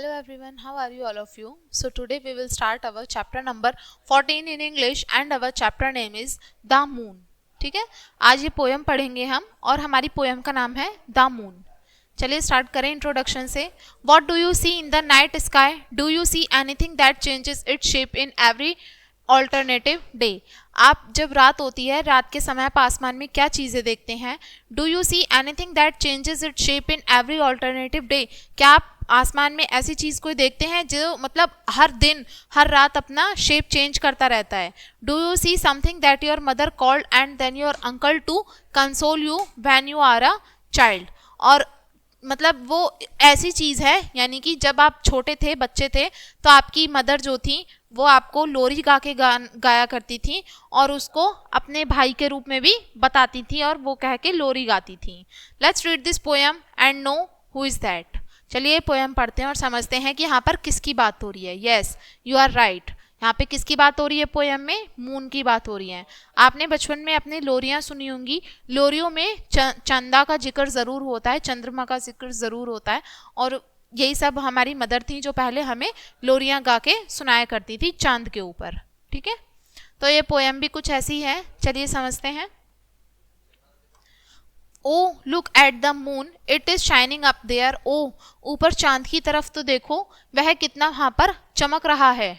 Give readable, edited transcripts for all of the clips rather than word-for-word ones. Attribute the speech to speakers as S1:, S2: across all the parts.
S1: Hello everyone, how are you all of you? So today we will start our chapter number 14 in English and our chapter name is The Moon. ठीक है, आज ये poem पढ़ेंगे हम और हमारी poem का नाम है द मून. चलिए स्टार्ट करें इंट्रोडक्शन से. What do you see in the night sky? Do you see anything that changes its shape in every alternative day? आप जब रात होती है, रात के समय आप आसमान में क्या चीज़ें देखते हैं? Do you see anything that changes it shape in every alternative day? क्या आप आसमान में ऐसी चीज़ को देखते हैं जो मतलब हर दिन हर रात अपना शेप चेंज करता रहता है? Do you see something that your mother called and then your uncle to console you when you are a child? और मतलब वो ऐसी चीज़ है, यानी कि जब आप छोटे थे, बच्चे थे, तो आपकी मदर जो थी वो आपको लोरी गा के गाया करती थी और उसको अपने भाई के रूप में भी बताती थी और वो कह के लोरी गाती थी. Let's read this poem and know who is that. चलिए पोएम पढ़ते हैं और समझते हैं कि यहाँ पर किसकी बात हो रही है. Yes, you are right. यहाँ पे किसकी बात हो रही है पोएम में? मून की बात हो रही है. आपने बचपन में अपने लोरियाँ सुनी होंगी. लोरियों में चंदा का जिक्र ज़रूर होता है, चंद्रमा का जिक्र ज़रूर होता है, और यही सब हमारी मदर थी जो पहले हमें लोरियाँ गा के सुनाया करती थी चांद के ऊपर. ठीक है, तो ये पोएम भी कुछ ऐसी है. चलिए समझते हैं. O look at the moon, it is shining up there. O, ऊपर चांद की तरफ तो देखो, वह कितना वहां पर चमक रहा है.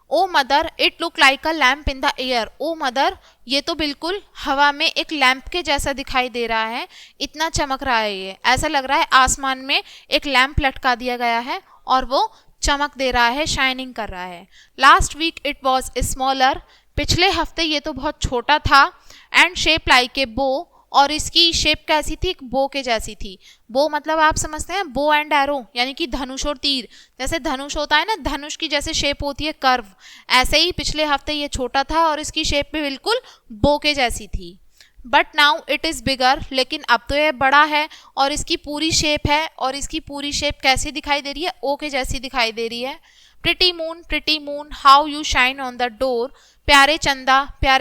S1: O mother, it look like a lamp in the air. O mother, ये तो बिल्कुल हवा में एक लैंप के जैसा दिखाई दे रहा है, इतना चमक रहा है. ये ऐसा लग रहा है आसमान में एक लैंप लटका दिया गया है और वो चमक दे रहा है, शाइनिंग कर रहा है. Last week it was smaller, पिछले हफ्ते ये तो बहुत छोटा था. एंड शेप लाइक ए बो, और इसकी शेप कैसी थी? एक बो के जैसी थी. बो मतलब आप समझते हैं, बो एंड एरो, यानी कि धनुष और तीर. जैसे धनुष होता है ना, धनुष की जैसे शेप होती है कर्व, ऐसे ही पिछले हफ्ते ये छोटा था और इसकी शेप भी बिल्कुल बो के जैसी थी. बट नाउ इट इज़ बिगर, लेकिन अब तो ये बड़ा है और इसकी पूरी शेप है. और इसकी पूरी शेप कैसी दिखाई दे रही है? ओ के जैसी दिखाई दे रही है. Pretty moon how you shine on the door. प्यारे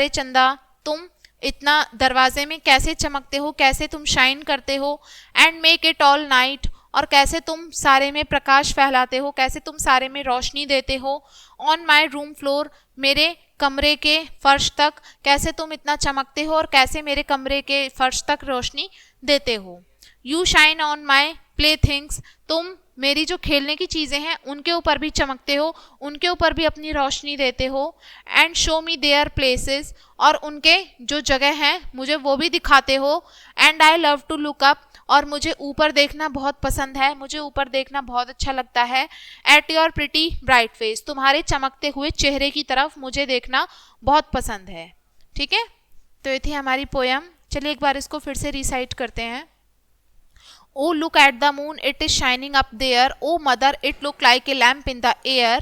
S1: चंदा तुम इतना दरवाजे में कैसे चमकते हो, कैसे तुम शाइन करते हो. And make it all night, और कैसे तुम सारे में प्रकाश फैलाते हो, कैसे तुम सारे में रोशनी देते हो. ऑन माई रूम फ्लोर, मेरे कमरे के फर्श तक कैसे तुम इतना चमकते हो और कैसे मेरे कमरे के फर्श तक रोशनी देते हो. You shine on my play things, तुम मेरी जो खेलने की चीज़ें हैं उनके ऊपर भी चमकते हो, उनके ऊपर भी अपनी रोशनी देते हो. And show me their places, और उनके जो जगह हैं मुझे वो भी दिखाते हो. And I love to look up, और मुझे ऊपर देखना बहुत पसंद है, मुझे ऊपर देखना बहुत अच्छा लगता है. At your pretty bright face, तुम्हारे चमकते हुए चेहरे की तरफ मुझे देखना बहुत पसंद है. ठीक है, तो ये थी हमारी पोयम. चलिए एक बार इसको फिर से रिसाइट करते हैं. Oh, look at the moon, it is shining up there. Oh, mother, it look like a lamp in the air.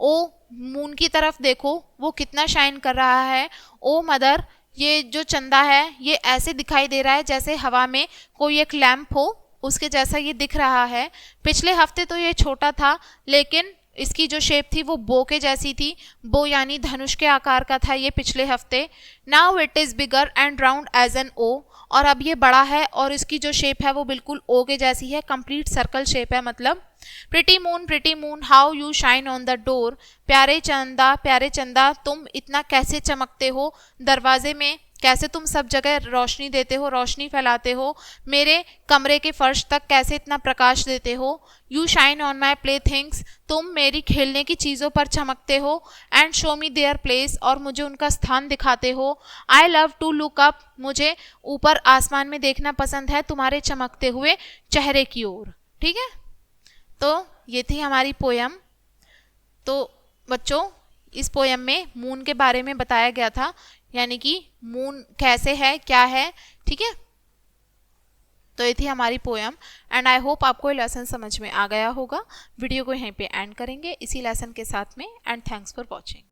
S1: Oh, moon की तरफ देखो, वो कितना शाइन कर रहा है. ओ मदर, ये जो चंदा है ये ऐसे दिखाई दे रहा है जैसे हवा में कोई एक लैम्प हो, उसके जैसा ये दिख रहा है. पिछले हफ्ते तो ये छोटा था, लेकिन इसकी जो शेप थी वो बो के जैसी थी. बो यानी धनुष के आकार का था ये पिछले हफ्ते. Now it is bigger and round as an O, और अब ये बड़ा है और इसकी जो शेप है वो बिल्कुल ओ के जैसी है, कंप्लीट सर्कल शेप है मतलब. Pretty moon how you shine on the door. प्यारे चंदा तुम इतना कैसे चमकते हो दरवाजे में, कैसे तुम सब जगह रोशनी देते हो, रोशनी फैलाते हो, मेरे कमरे के फर्श तक कैसे इतना प्रकाश देते हो. You shine on my play things, तुम मेरी खेलने की चीज़ों पर चमकते हो. And show me their place, और मुझे उनका स्थान दिखाते हो. I love to look up, मुझे ऊपर आसमान में देखना पसंद है तुम्हारे चमकते हुए चेहरे की ओर. ठीक है, तो ये थी हमारी पोयम. तो बच्चों, इस पोयम में मून के बारे में बताया गया था, यानी कि मून कैसे है, क्या है. ठीक है, तो ये थी हमारी पोयम. एंड आई होप आपको ये लेसन समझ में आ गया होगा. वीडियो को यहीं पे एंड करेंगे इसी लेसन के साथ में. And thanks for watching.